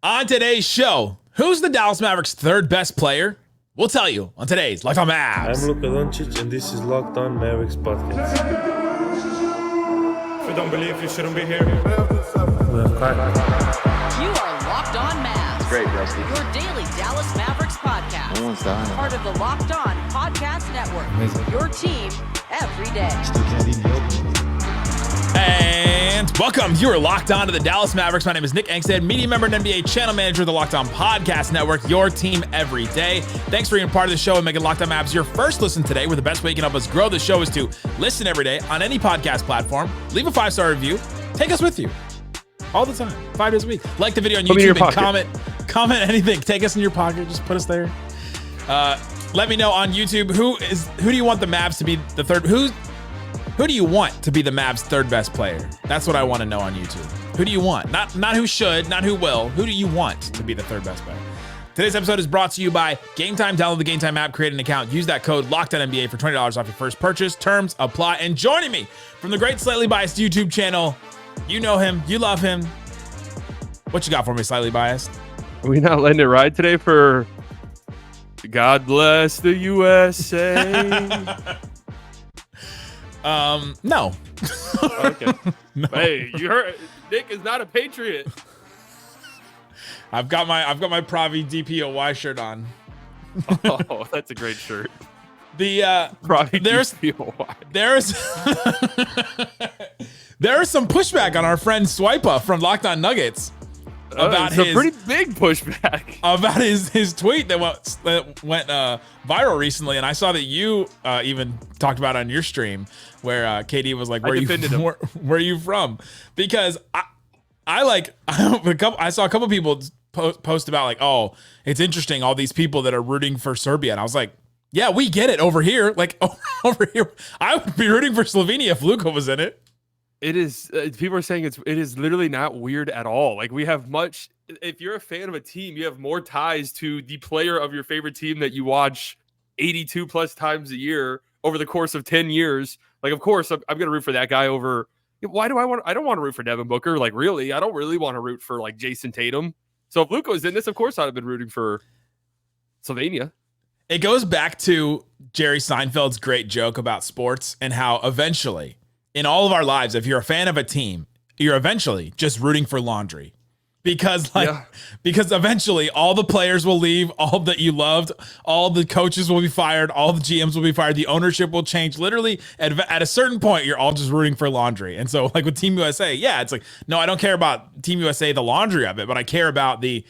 On today's show, who's the Dallas Mavericks' third best player? We'll tell you on today's Locked On Mavs. I'm Luka Doncic, and this is Locked On Mavericks podcast. If you don't believe, you shouldn't be here. You are Locked On Mavs. Great, Rusty. Your daily Dallas Mavericks podcast. No one's dying. Part of the Locked On Podcast Network. Amazing. Your team every day. Still can't even build. And welcome. You are locked on to the Dallas Mavericks. My name is Nick Angstadt, media member and NBA channel manager of the Locked On Podcast Network, your team every day. Thanks for being part of the show and making Locked On Mavs your first listen today, where the best way you can help us grow the show is to listen every day on any podcast platform, leave a 5-star review, take us with you all the time, 5 days a week. Like the video on YouTube and comment anything. Take us in your pocket. Just put us there. Let me know on YouTube, who do you want the Mavs to be the third? Who do you want to be the Mavs' third best player? That's what I want to know on YouTube. Who do you want? Not who should, not who will. Who do you want to be the third best player? Today's episode is brought to you by Game Time. Download the Game Time app, create an account, use that code LOCKEDONNBA for $20 off your first purchase. Terms apply. And joining me from the great Slightly Biased YouTube channel, you know him, you love him. What you got for me, Slightly Biased? Are we not letting it ride today for God Bless the USA? No. Okay. No. Hey, you heard Nick is not a patriot. I've got my Pravi DPOY shirt on. Oh, that's a great shirt. There's some pushback on our friend Swipa from Locked On Nuggets about it's a pretty big pushback about his tweet that went viral recently, and I saw that you even talked about it on your stream where KD was like, "Where are you from?" Because I saw a couple people post about like, "Oh, it's interesting, all these people that are rooting for Serbia," and I was like, "Yeah, we get it over here. Like over here, I would be rooting for Slovenia if Luka was in it." It is. People are saying it is literally not weird at all. Like we have much. If you're a fan of a team, you have more ties to the player of your favorite team that you watch 82 plus times a year over the course of 10 years. Like, of course, I'm going to root for that guy over. Why do I want? I don't want to root for Devin Booker. Like, really, I don't really want to root for like Jason Tatum. So if Luka was in this, of course, I'd have been rooting for Slovenia. It goes back to Jerry Seinfeld's great joke about sports and how eventually, in all of our lives, if you're a fan of a team, you're eventually just rooting for laundry. Because eventually all the players will leave, all that you loved, all the coaches will be fired, all the GMs will be fired, the ownership will change. Literally, at a certain point, you're all just rooting for laundry. And so, like with Team USA, yeah, it's like, no, I don't care about Team USA, the laundry of it, but I care about the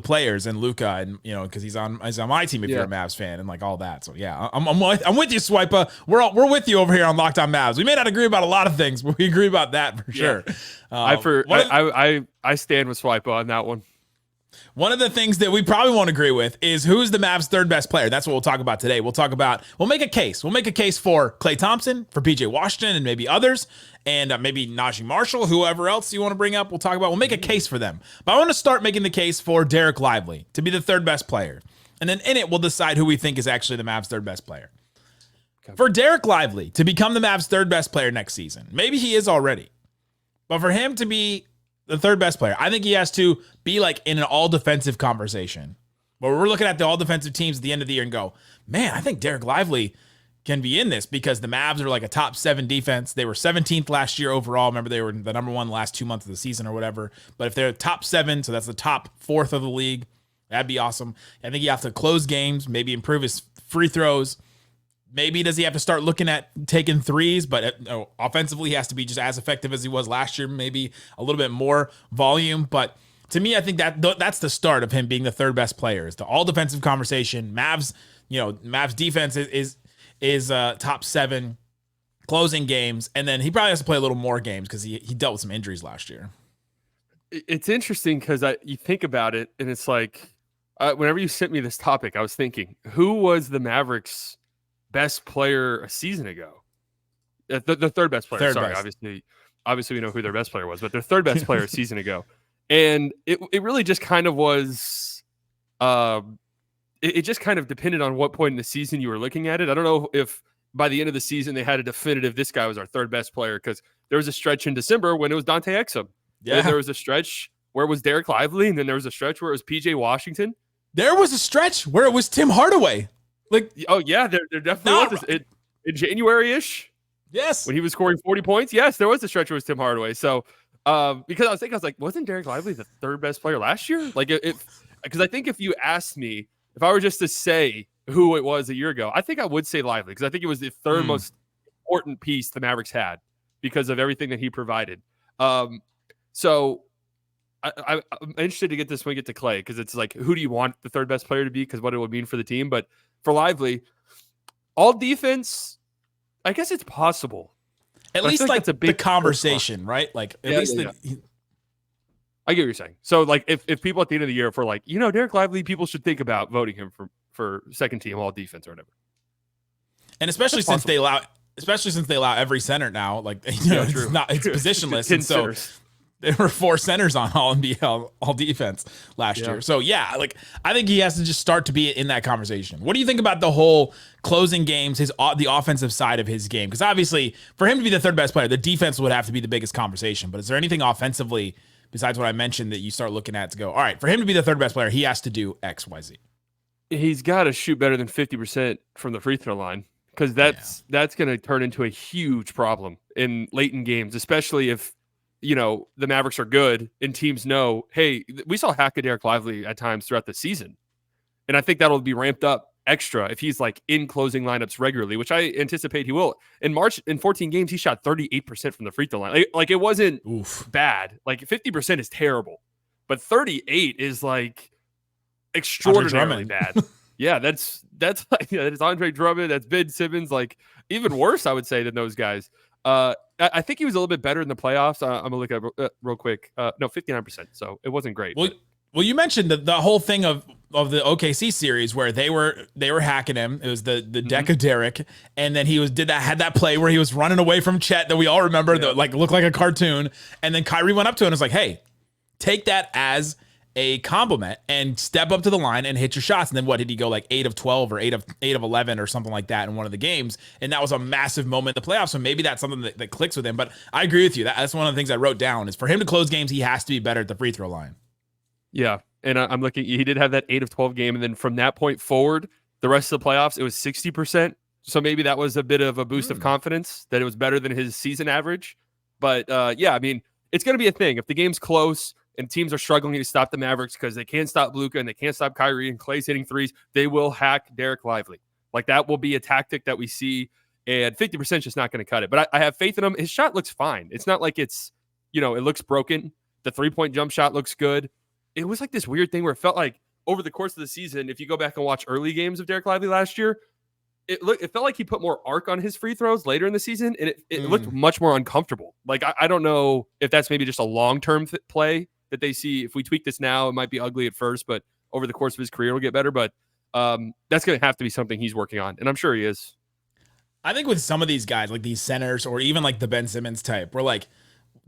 players and Luka, and because he's on my team if you're a Mavs fan and like all that. So yeah, I'm with you, Swipa. We're with you over here on Locked On Mavs. We may not agree about a lot of things, but we agree about that for sure. I stand with Swipa on that one. One of the things that we probably won't agree with is who's the Mavs' third best player. That's what we'll talk about today. We'll make a case. We'll make a case for Klay Thompson, for PJ Washington, and maybe others, and maybe Najee Marshall, whoever else you want to bring up. We'll make a case for them. But I want to start making the case for Dereck Lively to be the third best player. And then in it, we'll decide who we think is actually the Mavs' third best player. Okay. For Dereck Lively to become the Mavs' third best player next season, maybe he is already, but for him to be the third best player, I think he has to be like in an all defensive conversation where we're looking at the all defensive teams at the end of the year and go, man, I think Dereck Lively can be in this because the Mavs are like a top 7 defense. They were 17th last year overall. Remember, they were the number 1 the last 2 months of the season or whatever. But if they're top 7, so that's the top 4th of the league, that'd be awesome. I think you have to close games, maybe improve his free throws. Maybe does he have to start looking at taking threes, but offensively he has to be just as effective as he was last year, maybe a little bit more volume. But to me, I think that's the start of him being the third best player. It's the all defensive conversation. Mavs defense is top 7, closing games, and then he probably has to play a little more games because he dealt with some injuries last year. It's interesting because you think about it, and it's like whenever you sent me this topic, I was thinking, who was the Mavericks' best player a season ago? The third best player. Obviously we know who their best player was, but their third best player a season ago. And it really just kind of was it just kind of depended on what point in the season you were looking at it. I don't know if by the end of the season they had a definitive, this guy was our third best player, because there was a stretch in December when it was Dante Exum. Yeah. And there was a stretch where it was Dereck Lively, and then there was a stretch where it was PJ Washington. There was a stretch where it was Tim Hardaway. Like, oh yeah, there definitely was in January-ish. Yes, when he was scoring 40 points. Yes, there was a stretch where it was Tim Hardaway. So because I was like, wasn't Dereck Lively the third best player last year? Like, because I think if you asked me, if I were just to say who it was a year ago, I think I would say Lively, because I think it was the third most important piece the Mavericks had because of everything that he provided. So I'm interested to get this when we get to Klay, because it's like, who do you want the third best player to be? Because what it would mean for the team. But for Lively, all defense, I guess it's possible. At least like the conversation, right? Like at least I get what you're saying. So like if people at the end of the year, if we're like, Dereck Lively, people should think about voting him for second team all defense or whatever. And especially since they allow every center now, like it's positionless. And so centers. There were 4 centers on all NBA, all defense last year. So like I think he has to just start to be in that conversation. What do you think about the whole closing games, the offensive side of his game? Because obviously for him to be the third best player, the defense would have to be the biggest conversation. But is there anything offensively besides what I mentioned that you start looking at to go, all right, for him to be the third best player, he has to do X, Y, Z? He's got to shoot better than 50% from the free throw line, because that's going to turn into a huge problem in late in games, especially if the Mavericks are good and teams know, hey, we saw hack of Dereck Lively at times throughout the season. And I think that'll be ramped up extra if he's like in closing lineups regularly, which I anticipate he will. In March, in 14 games, he shot 38% from the free throw line. Like it wasn't bad. Like 50% is terrible, but 38 is like extraordinarily bad. Yeah, that's like, that's Andre Drummond, that's Ben Simmons, like even worse, I would say, than those guys. I think he was a little bit better in the playoffs. I'm gonna look at real quick. No, 59%. So it wasn't great. Well, you mentioned the whole thing of the OKC series where they were hacking him. It was the deck of Dereck, and then he had that play where he was running away from Chet that we all remember, that like looked like a cartoon. And then Kyrie went up to him and was like, "Hey, take that as a compliment and step up to the line and hit your shots." And then what did he go, like 8 of 12 or 8 of 11 or something like that in one of the games? And that was a massive moment in the playoffs. So maybe that's something that clicks with him. But I agree with you. That's one of the things I wrote down, is for him to close games, he has to be better at the free throw line. Yeah. And I'm looking, he did have that 8 of 12 game. And then from that point forward, the rest of the playoffs, it was 60%. So maybe that was a bit of a boost of confidence that it was better than his season average. But yeah, I mean, it's going to be a thing. If the game's close and teams are struggling to stop the Mavericks because they can't stop Luka and they can't stop Kyrie and Klay's hitting threes, they will hack Dereck Lively. Like that will be a tactic that we see, and 50% is just not going to cut it. But I have faith in him. His shot looks fine. It's not like it's, it looks broken. The 3-point jump shot looks good. It was like this weird thing where it felt like over the course of the season, if you go back and watch early games of Dereck Lively last year, it felt like he put more arc on his free throws later in the season, and it looked much more uncomfortable. Like I don't know if that's maybe just a long-term play that they see. If we tweak this now, it might be ugly at first, but over the course of his career, it'll get better. But that's going to have to be something he's working on, and I'm sure he is. I think with some of these guys, like these centers or even like the Ben Simmons type, we're like,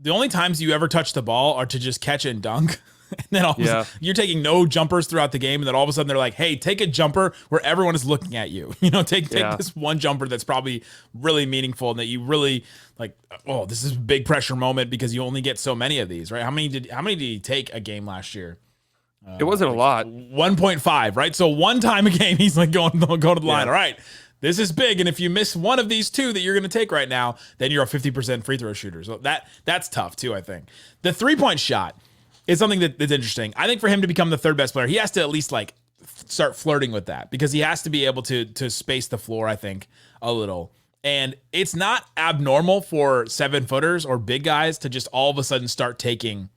the only times you ever touch the ball are to just catch and dunk. And then all of a sudden, you're taking no jumpers throughout the game. And then all of a sudden they're like, hey, take a jumper where everyone is looking at you. Take this one jumper that's probably really meaningful and that you really like, oh, this is a big pressure moment because you only get so many of these, right? How many did he take a game last year? It wasn't a lot. 1.5, right? So one time a game, he's like going to the line. All right, this is big. And if you miss one of these 2 that you're going to take right now, then you're a 50% free throw shooter. So that's tough too, I think. The 3-point shot is something that's interesting. I think for him to become the third best player, he has to at least like start flirting with that, because he has to be able to space the floor, I think, a little. And it's not abnormal for 7-footers or big guys to just all of a sudden start taking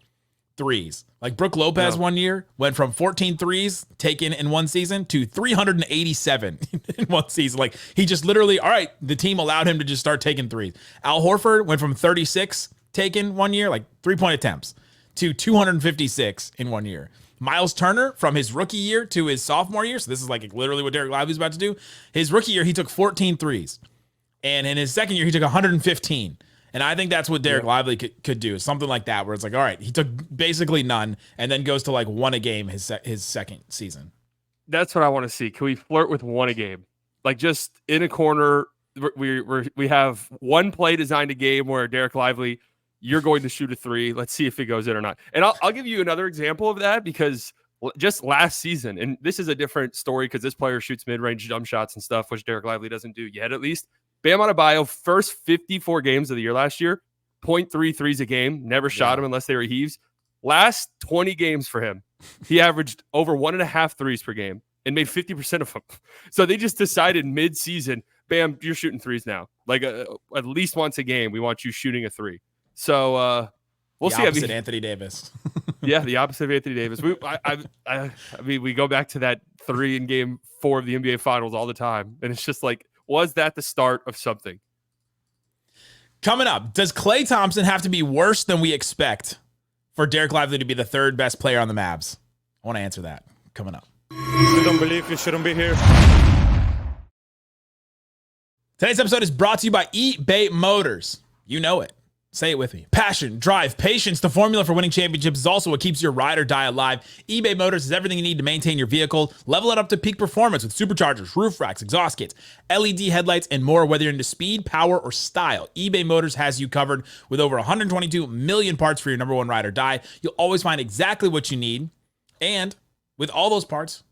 threes. Like Brook Lopez one year went from 14 threes taken in one season to 387 in one season. Like he just literally, all right, the team allowed him to just start taking threes. Al Horford went from 36 taken one year, like 3-point attempts, to 256 in 1 year. Miles Turner, from his rookie year to his sophomore year, so this is like literally what Dereck Lively's about to do. His rookie year, he took 14 threes. And in his second year, he took 115. And I think that's what Dereck Lively could do, something like that, where it's like, all right, he took basically none and then goes to like 1 a game his second season. That's what I want to see. Can we flirt with 1 a game? Like just in a corner, we have one play designed a game where Dereck Lively you're going to shoot a three. Let's see if it goes in or not. And I'll give you another example of that because just last season, and this is a different story because this player shoots mid-range jump shots and stuff, which Dereck Lively doesn't do yet, at least. Bam Adebayo, first 54 games of the year last year, 0.3 threes a game, never shot him unless they were heaves. Last 20 games for him, he averaged over 1.5 threes per game and made 50% of them. So they just decided mid-season, Bam, you're shooting threes now. Like at least once a game, we want you shooting a three. So we'll see. Opposite Anthony Davis. Yeah, the opposite of Anthony Davis. I mean, we go back to that 3 in game 4 of the NBA Finals all the time, and it's just like, was that the start of something? Coming up, does Klay Thompson have to be worse than we expect for Dereck Lively to be the third best player on the Mavs? I want to answer that coming up. If you don't believe, you shouldn't be here. Today's episode is brought to you by eBay Motors. You know it. Say it with me. Passion, drive, patience. The formula for winning championships is also what keeps your ride or die alive. eBay Motors is everything you need to maintain your vehicle. Level it up to peak performance with superchargers, roof racks, exhaust kits, LED headlights, and more. Whether you're into speed, power, or style, eBay Motors has you covered. With over 122 million parts for your number one ride or die, you'll always find exactly what you need. And with all those parts,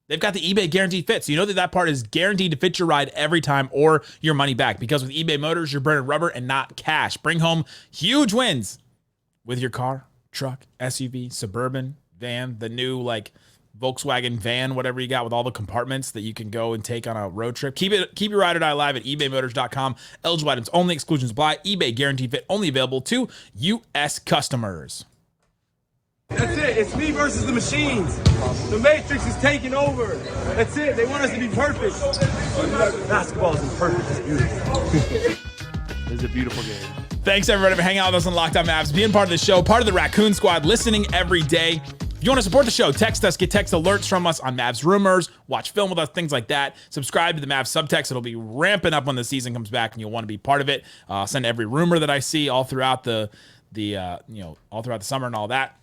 they've got the eBay Guaranteed Fit, so you know that part is guaranteed to fit your ride every time or your money back. Because with eBay Motors, you're burning rubber and not cash. Bring home huge wins with your car, truck, SUV, Suburban, van, the new Volkswagen van, whatever you got with all the compartments that you can go and take on a road trip. Keep your ride or die alive at ebaymotors.com. Eligible items only, exclusions apply. eBay Guaranteed Fit only available to U.S. customers. That's it. It's me versus the machines. The Matrix is taking over. That's it. They want us to be perfect. Basketball isn't perfect. It's beautiful. It's a beautiful game. Thanks, everybody, for hanging out with us on Locked On Mavs, being part of the show, part of the Raccoon Squad, listening every day. If you want to support the show, text us, get text alerts from us on Mavs rumors, watch film with us, things like that. Subscribe to the Mavs subtext. It'll be ramping up when the season comes back, and you'll want to be part of it. I'll send every rumor that I see all throughout all throughout the summer and all that.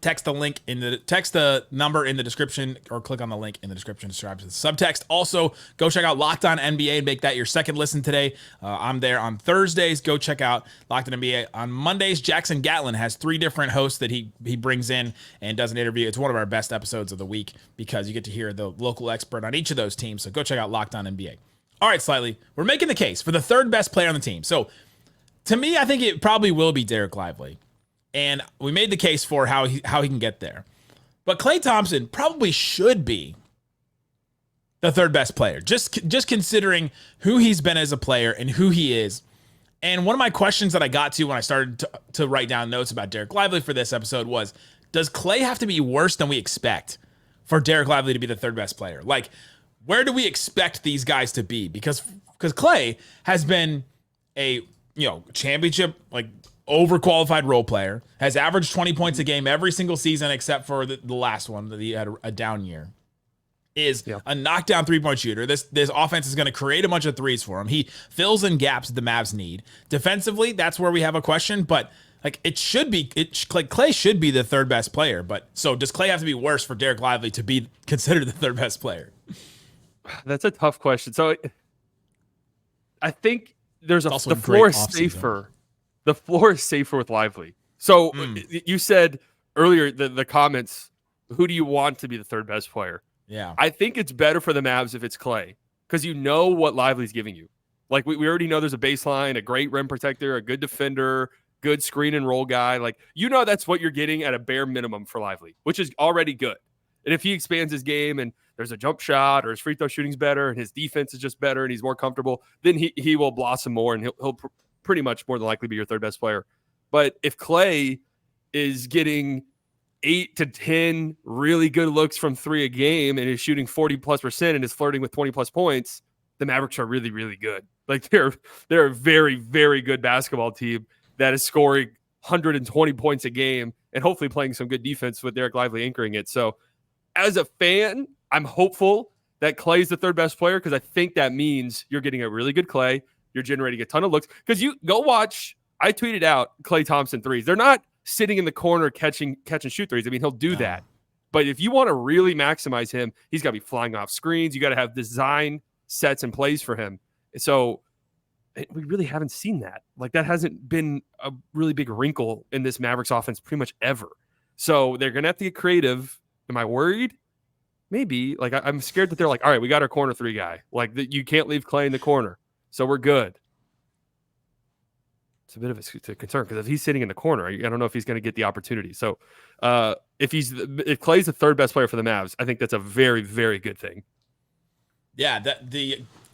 Text the number in the description or click on the link in the description to subscribe to the subtext. Also, go check out Locked On NBA and make that your second listen today. I'm there on Thursdays. Go check out Locked On NBA. On Mondays, Jackson Gatlin has 3 different hosts that he brings in and does an interview. It's one of our best episodes of the week because you get to hear the local expert on each of those teams. So go check out Locked On NBA. All right, Slightly, we're making the case for the third best player on the team. So to me, I think it probably will be Dereck Lively. And we made the case for how he can get there. But Klay Thompson probably should be the third best player, just considering who he's been as a player and who he is. And one of my questions that I got to when I started to write down notes about Dereck Lively for this episode was, does Klay have to be worse than we expect for Dereck Lively to be the third best player? Like, where do we expect these guys to be? Because Klay has been a championship overqualified role player, has averaged 20 points a game every single season except for the last one that he had a down year. Is a knockdown three-point shooter. This offense is going to create a bunch of threes for him. He fills in gaps that the Mavs need. Defensively, that's where we have a question, but Klay should be the third best player. But so does Klay have to be worse for Dereck Lively to be considered the third best player? That's a tough question. So I think the floor is safer. The floor is safer with Lively. So you said earlier the comments, who do you want to be the third best player? Yeah. I think it's better for the Mavs if it's Klay because you know what Lively's giving you. Like we already know there's a baseline, a great rim protector, a good defender, good screen and roll guy. Like, that's what you're getting at a bare minimum for Lively, which is already good. And if he expands his game and there's a jump shot or his free throw shooting's better and his defense is just better and he's more comfortable, then he will blossom more and he'll pretty much more than likely be your third best player. But if Klay is getting 8 to 10 really good looks from 3 a game and is shooting 40+% and is flirting with 20+ points, the Mavericks are really, really good. Like they're a very, very good basketball team that is scoring 120 points a game and hopefully playing some good defense with Dereck Lively anchoring it. So as a fan, I'm hopeful that Klay is the third best player because I think that means you're getting a really good Klay. You're generating a ton of looks because you go watch. I tweeted out Klay Thompson threes. They're not sitting in the corner catch and shoot threes. I mean, he'll do that. But if you want to really maximize him, he's got to be flying off screens. You got to have design sets and plays for him. So we really haven't seen that. Like, that hasn't been a really big wrinkle in this Mavericks offense pretty much ever. So they're going to have to get creative. Am I worried? Maybe. Like, I'm scared that they're like, all right, we got our corner 3 guy. Like, you can't leave Klay in the corner. So we're good. It's a bit of a concern because if he's sitting in the corner, I don't know if he's going to get the opportunity. So if Klay's the 3rd best player for the Mavs, I think that's a very, very good thing. Yeah,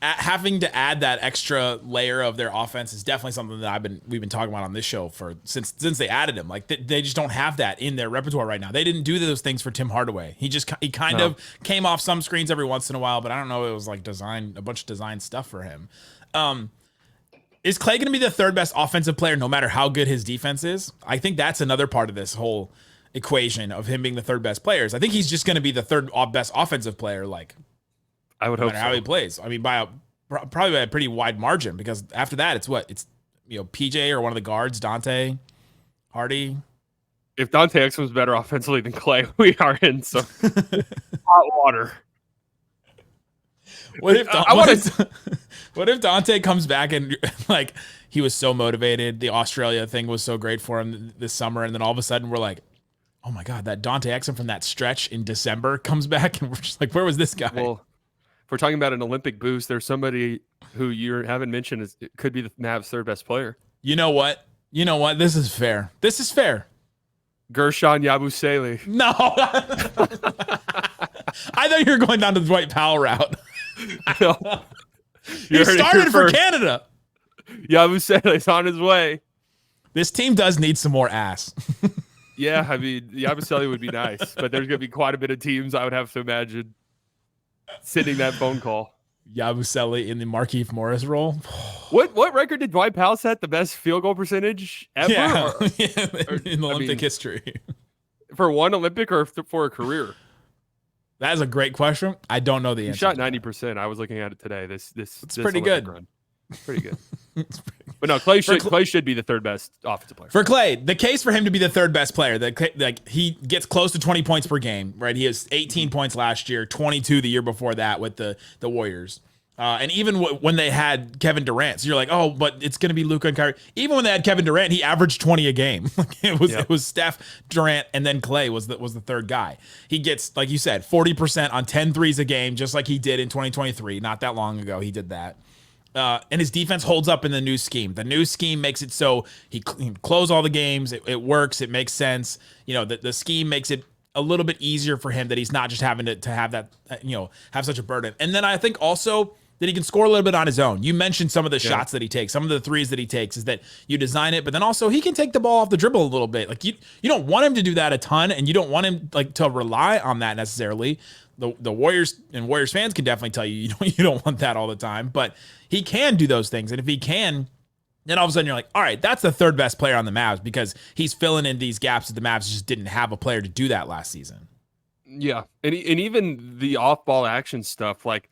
having to add that extra layer of their offense is definitely something that we've been talking about on this show since they added him. Like they just don't have that in their repertoire right now. They didn't do those things for Tim Hardaway. He kind of came off some screens every once in a while, but I don't know. It was like a bunch of design stuff for him. Is Klay going to be the 3rd best offensive player no matter how good his defense is? I think that's another part of this whole equation of him being the 3rd best player. I think he's just going to be the 3rd best offensive player. Like, I would hope so. How he plays. I mean, probably by a pretty wide margin, because after that, it's PJ or one of the guards, Dante, Hardy. If Dante Exum is better offensively than Klay, we are in some hot water. What if Dante comes back and like he was so motivated, the Australia thing was so great for him this summer, and then all of a sudden we're like, oh my God, that Dante Exum from that stretch in December comes back, and we're just like, where was this guy? Well, if we're talking about an Olympic boost, there's somebody who you haven't mentioned could be the Mavs' 3rd best player. You know what? This is fair. Gershon Yabusele. No. I thought you were going down to the Dwight Powell route. No. He started for Canada. Yabusele's on his way. This team does need some more ass. Yeah, I mean, Yabusele would be nice, but there's going to be quite a bit of teams, I would have to imagine, sending that phone call. Yabusele in the Markieff Morris role. What record did Dwight Powell set? The best field goal percentage ever? Yeah. In Olympic history. For one Olympic or for a career? That is a great question. I don't know the answer. He shot 90%. I was looking at it today. This pretty good. Run. Pretty good. But no, Klay should be the 3rd best offensive player. For Klay, the case for him to be the 3rd best player, like he gets close to 20 points per game, right? He has 18 points last year, 22 the year before that with the Warriors. And even when they had Kevin Durant, so you're like, oh, but it's going to be Luka and Kyrie. Even when they had Kevin Durant, he averaged 20 a game. It was Steph, Durant, and then Klay was the 3rd guy. He gets, like you said, 40% on 10 threes a game, just like he did in 2023. Not that long ago, he did that. And his defense holds up in the new scheme. The new scheme makes it so he can close all the games. It works. It makes sense. The scheme makes it a little bit easier for him that he's not just having to have that, have such a burden. And then I think also that he can score a little bit on his own. You mentioned some of the shots that he takes, some of the threes that he takes, is that you design it, but then also he can take the ball off the dribble a little bit. Like you don't want him to do that a ton, and you don't want him like to rely on that necessarily. The Warriors and Warriors fans can definitely tell you don't want that all the time, but he can do those things. And if he can, then all of a sudden you're like, all right, that's the 3rd best player on the Mavs because he's filling in these gaps that the Mavs just didn't have a player to do that last season. Yeah. And even the off-ball action stuff, like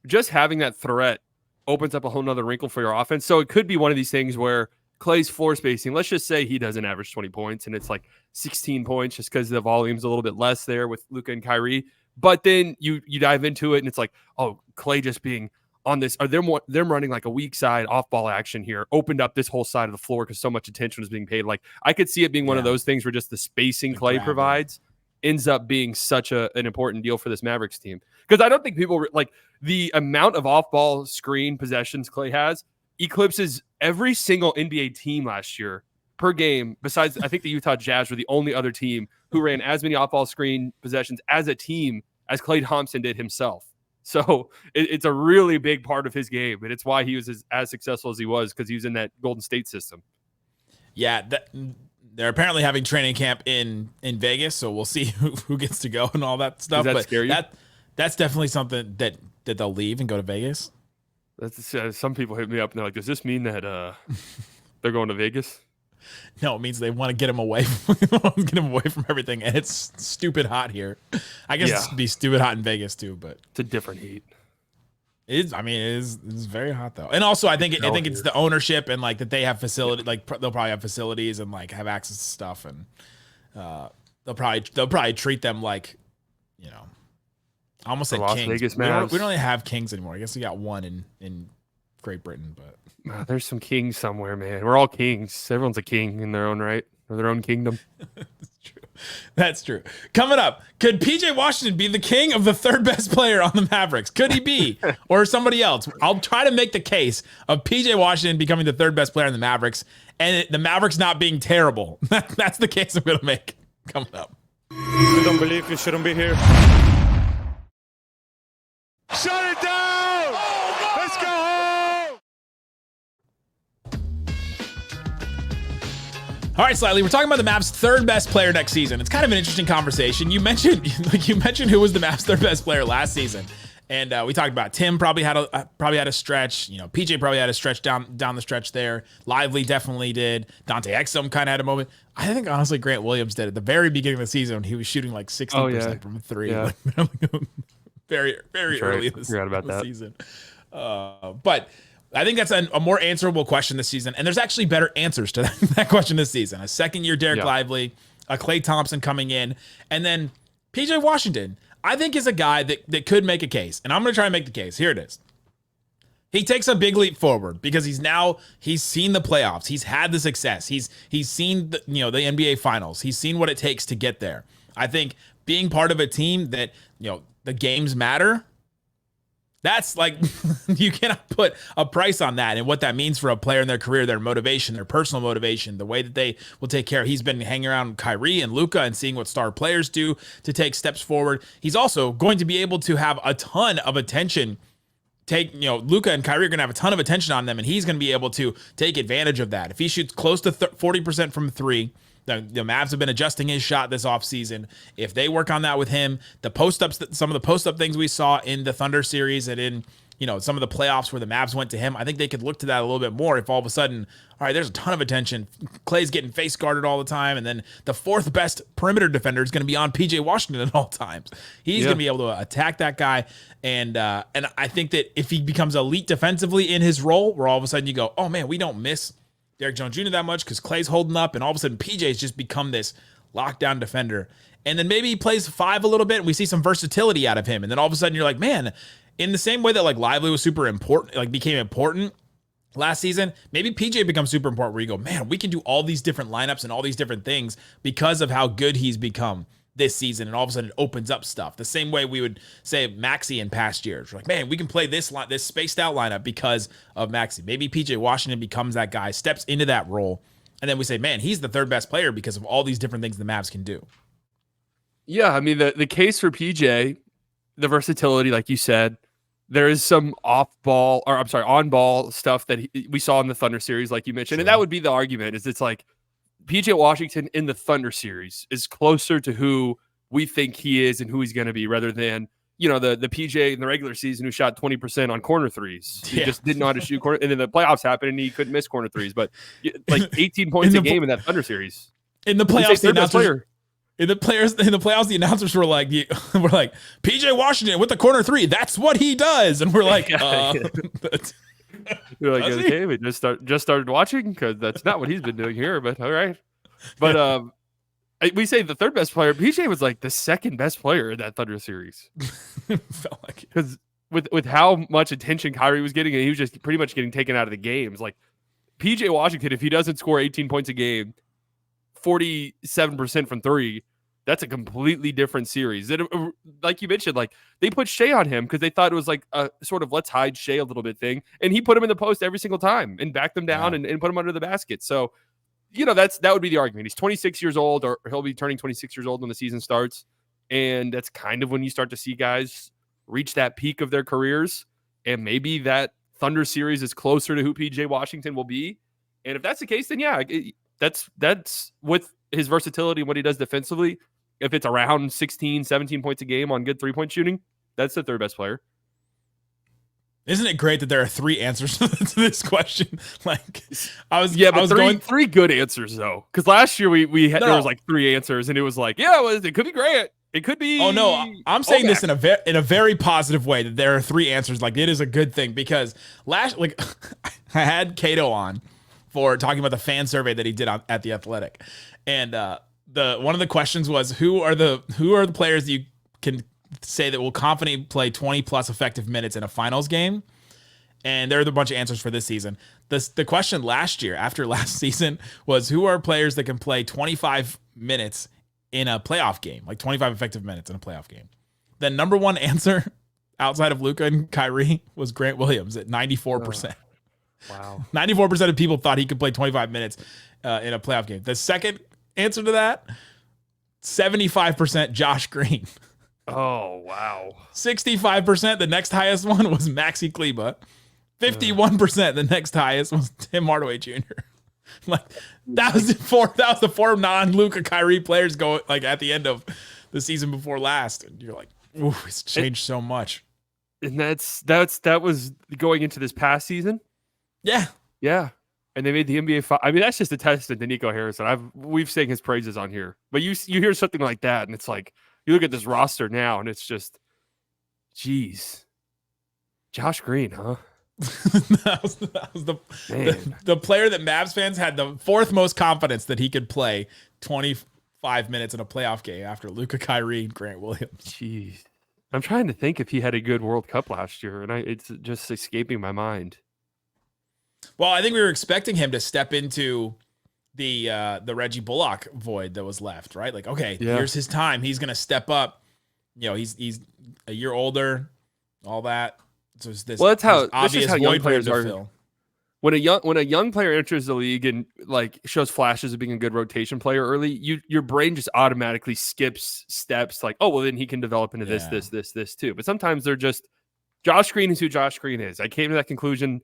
just having that threat opens up a whole nother wrinkle for your offense. So it could be one of these things where Klay's floor spacing, let's just say he doesn't average 20 points and it's like 16 points just because the volume's a little bit less there with Luka and Kyrie. But then you dive into it and it's like, oh, Klay just being on this, are them running like a weak side off ball action here, opened up this whole side of the floor because so much attention is being paid. Like I could see it being one of those things where just the spacing Klay provides ends up being such an important deal for this Mavericks team. Because I don't think people like the amount of off ball screen possessions Klay has eclipses every single NBA team last year per game. Besides, I think the Utah Jazz were the only other team who ran as many off ball screen possessions as a team as Klay Thompson did himself. So it's a really big part of his game, and it's why he was as successful as he was, because he was in that Golden State system. Yeah, they're apparently having training camp in Vegas, so we'll see who gets to go and all that stuff. Does that scare you? That's definitely something that they'll leave and go to Vegas. That's some people hit me up and they're like, does this mean that they're going to Vegas? No, it means they want to get him away from everything, and it's stupid hot here. I guess it's be stupid hot in Vegas too, but it's a different heat. It is very hot though, and also I think it's the ownership and like that they have facility, like they'll probably have facilities and like have access to stuff, and they'll probably treat them like, you know, I almost said Las kings. Vegas we don't Mavs. really have kings anymore. I guess we got one in Great Britain, but There's some kings somewhere, man. We're all kings. Everyone's a king in their own right, or their own kingdom. That's true. That's true. Coming up, could PJ Washington be the king of the third best player on the Mavericks? Could he be, or somebody else? I'll try to make the case of PJ Washington becoming the third best player in the Mavericks, and the Mavericks not being terrible. That's the case I'm going to make coming up. If you don't believe, you shouldn't be here. Shut it down! Let's go home! All right, Slightly, we're talking about the Mavs' third best player next season. It's kind of an interesting conversation. You mentioned who was the Mavs' third best player last season, and we talked about Tim probably had a stretch. You know, PJ probably had a stretch down the stretch there. Lively definitely did. Dante Exum kind of had a moment. I think honestly Grant Williams did at the very beginning of the season. He was shooting like 60% from three, Yeah. very early in the that. season. But I think that's a more answerable question this season, and there's actually better answers to that question this season. A second-year Dereck Lively, a Klay Thompson coming in, and then PJ Washington, I think is a guy that could make a case, and I'm going to try and make the case. Here it is. He takes a big leap forward because he's seen the playoffs. He's had the success. He's seen the NBA Finals. He's seen what it takes to get there. I think being part of a team that, the games matter, that's like, you cannot put a price on that and what that means for a player in their career, their motivation, their personal motivation, the way that they will take care. He's been hanging around Kyrie and Luka and seeing what star players do to take steps forward. He's also going to be able to have a ton of attention. Luka and Kyrie are going to have a ton of attention on them, and he's going to be able to take advantage of that. If he shoots close to 40% from three, the Mavs have been adjusting his shot this offseason. If they work on that with him, some of the post-up things we saw in the Thunder series and in some of the playoffs where the Mavs went to him, I think they could look to that a little bit more if all of a sudden, all right, there's a ton of attention. Clay's getting face guarded all the time, and then the fourth best perimeter defender is going to be on PJ Washington at all times. He's going to be able to attack that guy, and I think that if he becomes elite defensively in his role, where all of a sudden you go, oh man, we don't miss Dereck Jones Jr. that much because Clay's holding up, and all of a sudden PJ's just become this lockdown defender. And then maybe he plays five a little bit, and we see some versatility out of him. And then all of a sudden you're like, man, in the same way that like Lively was super important, like became important last season, maybe PJ becomes super important where you go, man, we can do all these different lineups and all these different things because of how good he's become this season. And all of a sudden it opens up stuff. The same way we would say Maxey in past years. We're like, man, we can play this spaced out lineup because of Maxey. Maybe PJ Washington becomes that guy, steps into that role. And then we say, man, he's the third best player because of all these different things the Mavs can do. Yeah, I mean, the case for PJ, the versatility, like you said, there is some on-ball stuff that we saw in the Thunder series, like you mentioned. Sure. And that would be the argument, is it's like PJ Washington in the Thunder series is closer to who we think he is and who he's going to be rather than, the PJ in the regular season who shot 20% on corner threes. He just didn't know how to shoot corner. And then the playoffs happened and he couldn't miss corner threes. But like 18 points a game in that Thunder series. In the playoffs, the playoffs, the announcers were like, PJ Washington with the corner three. That's what he does. And we're like, you're like, okay, we just started watching because that's not what he's been doing here. But all right. But we say the third best player. PJ was like the second best player in that Thunder series. Felt like it. Because with how much attention Kyrie was getting, and he was just pretty much getting taken out of the games. Like PJ Washington, if he doesn't score 18 points a game, 47% from three, that's a completely different series. Like you mentioned, like they put Shea on him because they thought it was like a sort of let's hide Shea a little bit thing, and he put him in the post every single time and backed them down and put him under the basket. So, that would be the argument. He's 26 years old, or he'll be turning 26 years old when the season starts, and that's kind of when you start to see guys reach that peak of their careers, and maybe that Thunder series is closer to who PJ Washington will be. And if that's the case, then yeah, that's with his versatility and what he does defensively. If it's around 16, 17 points a game on good three-point shooting, that's the third best player. Isn't it great that there are three answers to this question? Like, three good answers though. Because last year there was like three answers, and it was like, it could be Grant, it could be. Oh no, I'm saying this in a very positive way, that there are three answers. Like, it is a good thing because I had Cato on for talking about the fan survey that he did at The Athletic, and one of the questions was who are the players that you can say that will confidently play 20 plus effective minutes in a finals game. And there are a bunch of answers for this season. The question last year, after last season, was who are players that can play 25 minutes in a playoff game, like 25 effective minutes in a playoff game. The number one answer outside of Luka and Kyrie was Grant Williams at 94%. Wow. 94% of people thought he could play 25 minutes in a playoff game. The second answer to that, 75% Josh Green. Oh, wow. 65%, the next highest one was Maxi Kleba. 51%, the next highest was Tim Hardaway Jr. Like that was the four non-Luka Kyrie players go like at the end of the season before last. And you're like, ooh, it's changed so much. And that was going into this past season. Yeah. Yeah. And they made the NBA. I mean, that's just a testament to Nico Harrison. We've sang his praises on here, but you hear something like that, and it's like you look at this roster now, and it's just, geez, Josh Green, huh? that was the player that Mavs fans had the fourth most confidence that he could play 25 minutes in a playoff game after Luka, Kyrie, and Grant Williams. Jeez, I'm trying to think if he had a good World Cup last year, and it's just escaping my mind. Well, I think we were expecting him to step into the Reggie Bullock void that was left, right? Like, okay, here's his time. He's going to step up. You know, he's a year older, all that. So it's this, that's how young players are. Fill. When a young player enters the league and like shows flashes of being a good rotation player early, your brain just automatically skips steps. Like, oh well, then he can develop into this too. But sometimes they're just Josh Green is who Josh Green is. I came to that conclusion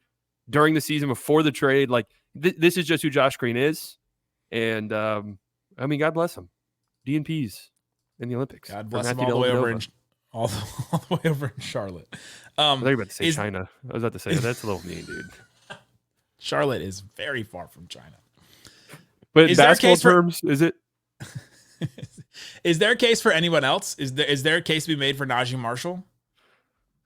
during the season before the trade. Like this is just who Josh Green is, and I mean, God bless him. DNPs in the Olympics. God bless him all the way over in Charlotte. I think you were about to say China. I was about to say that's a little mean, dude. Charlotte is very far from China. But in basketball terms, is it? Is there a case for anyone else? Is there a case to be made for Najee Marshall?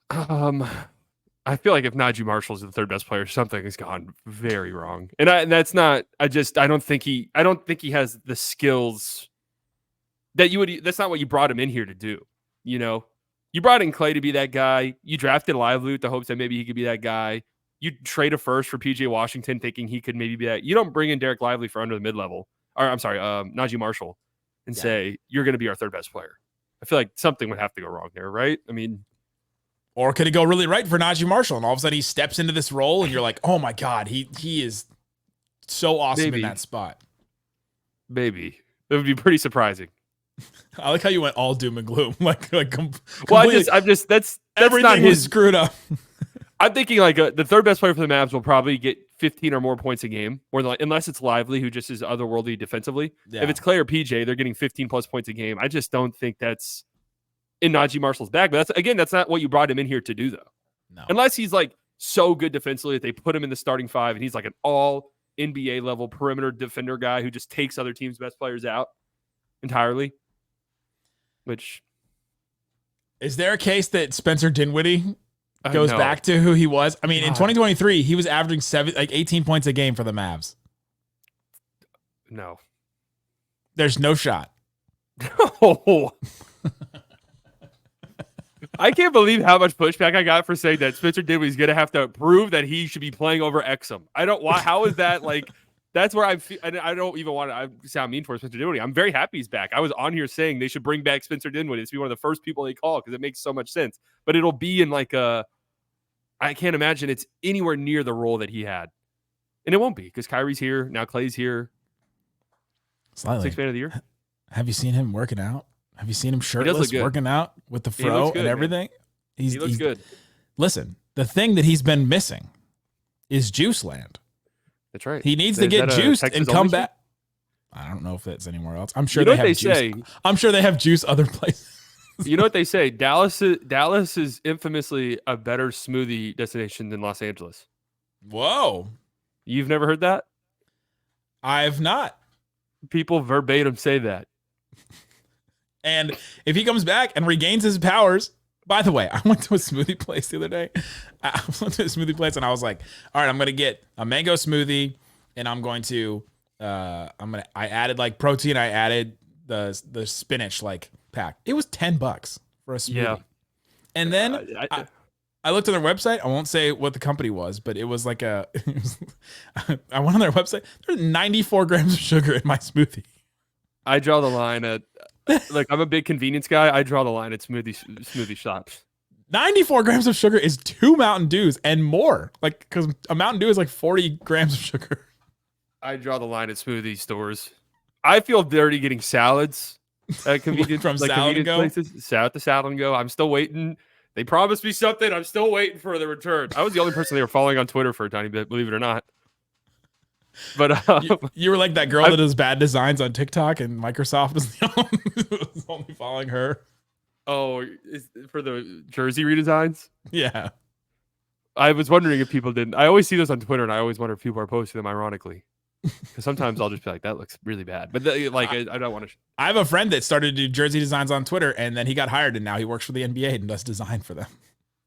I feel like if Najee Marshall is the third best player, something has gone very wrong. And that's not. I don't think he has the skills that you would. That's not what you brought him in here to do. You know, you brought in Klay to be that guy. You drafted Lively with the hopes that maybe he could be that guy. You trade a first for PJ Washington, thinking he could maybe be that. You don't bring in Dereck Lively for under the mid-level, or I'm sorry, Najee Marshall, and say you're going to be our third best player. I feel like something would have to go wrong there, right? I mean, or could it go really right for Najee Marshall, and all of a sudden he steps into this role, and you're like, oh my god, he is so awesome in that spot. Maybe it would be pretty surprising. I like how you went all doom and gloom, like. Well, I'm just that's everything not was screwed up. I'm thinking like the third best player for the Mavs will probably get 15 or more points a game, unless it's Lively, who just is otherworldly defensively. Yeah. If it's Klay or PJ, they're getting 15 plus points a game. I just don't think that's in Najee Marshall's bag. But that's not what you brought him in here to do, though. No. Unless he's like so good defensively that they put him in the starting five and he's like an all NBA level perimeter defender guy who just takes other teams' best players out entirely. Which is there a case that Spencer Dinwiddie goes back to who he was? I mean, in 2023, he was averaging 18 points a game for the Mavs. No. There's no shot. No. I can't believe how much pushback I got for saying that Spencer Dinwiddie's going to have to prove that he should be playing over Exum. How is that like? That's where I don't even want to sound mean for Spencer Dinwiddie. I'm very happy he's back. I was on here saying they should bring back Spencer Dinwiddie. It's be one of the first people they call because it makes so much sense. But it'll be in like I can't imagine it's anywhere near the role that he had. And it won't be because Kyrie's here. Now Klay's here. Slightly. Sixth man of the year. Have you seen him working out? Have you seen him shirtless working out with the fro and everything? He looks good. Listen, the thing that he's been missing is Juice Land. That's right. He needs to get juiced and come back. I don't know if it's anywhere else. I'm sure they have juice. I'm sure they have juice other places. You know what they say? Dallas is infamously a better smoothie destination than Los Angeles. Whoa. You've never heard that? I've not. People verbatim say that. And if he comes back and regains his powers, by the way, I went to a smoothie place the other day. I went to a smoothie place and I was like, all right, I'm going to get a mango smoothie and I'm going to, I added like protein. I added the spinach like pack. It was $10 for a smoothie. Yeah. And then I looked at their website. I won't say what the company was, but it was like I went on their website. There's 94 grams of sugar in my smoothie. I draw the line at like I'm a big convenience guy. I draw the line at smoothie shops. 94 grams of sugar is 2 Mountain Dews and more. Like, because a Mountain Dew is like 40 grams of sugar. I draw the line at smoothie stores. I feel dirty getting salads at convenience From Salad and Go? places. Shout out to Salad and Go. I'm still waiting. They promised me something. I'm still waiting for the return. I was the only person they were following on Twitter for a tiny bit, believe it or not. But you were like that girl that does bad designs on TikTok, and Microsoft was only following her. Oh, for the jersey redesigns? Yeah. I was wondering if people didn't. I always see those on Twitter, and I always wonder if people are posting them ironically. Because sometimes I'll just be like, that looks really bad. But I don't want to. I have a friend that started to do jersey designs on Twitter, and then he got hired, and now he works for the NBA and does design for them.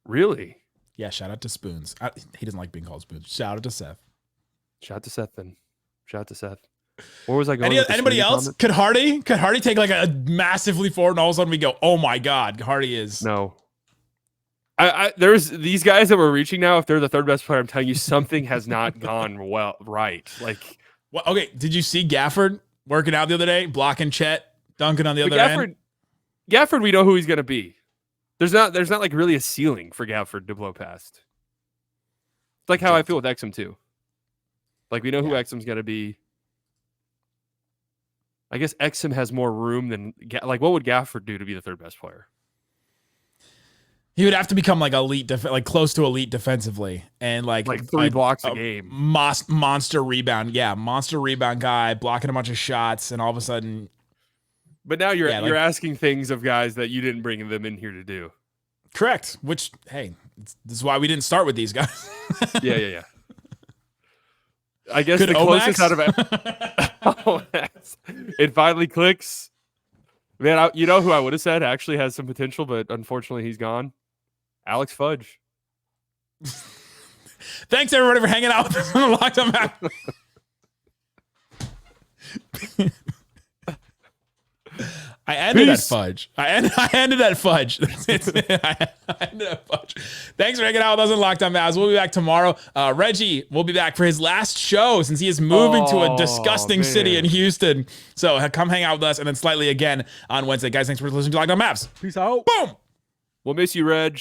Really? Yeah, shout out to Spoons. He doesn't like being called Spoons. Shout out to Seth. Shout out to Seth then. Shout out to Seth. Where was I going? Anybody else? Comment? Could Hardy take like a massive leap forward, and all of a sudden we go, oh my God, Hardy is. No. There's these guys that we're reaching now. If they're the third best player, I'm telling you, something has not gone right. Like, well, okay. Did you see Gafford working out the other day, blocking Chet, dunking on the other end? Gafford, we know who he's going to be. There's not like really a ceiling for Gafford to blow past. It's like how I feel with Exum too. Like we know who Exum's going to be. I guess Exum has more room than like what would Gafford do to be the third best player? He would have to become like elite, like close to elite defensively, and like 3 blocks a game, monster rebound, monster rebound guy, blocking a bunch of shots, and all of a sudden. But now you're asking things of guys that you didn't bring them in here to do. Correct. Which, hey, this is why we didn't start with these guys. Yeah. I guess the closest out of it. It finally clicks. Man, you know who I would have said actually has some potential, but unfortunately he's gone? Alex Fudge. Thanks, everybody, for hanging out with us on the Locked On Mavericks. I ended at Fudge. I ended at Fudge. I ended at Fudge. Thanks for hanging out with us on Locked On Mavs. We'll be back tomorrow. Reggie will be back for his last show since he is moving to a disgusting city in Houston. So come hang out with us, and then slightly again on Wednesday. Guys, thanks for listening to Locked On Mavs. Peace out. Boom. We'll miss you, Reg.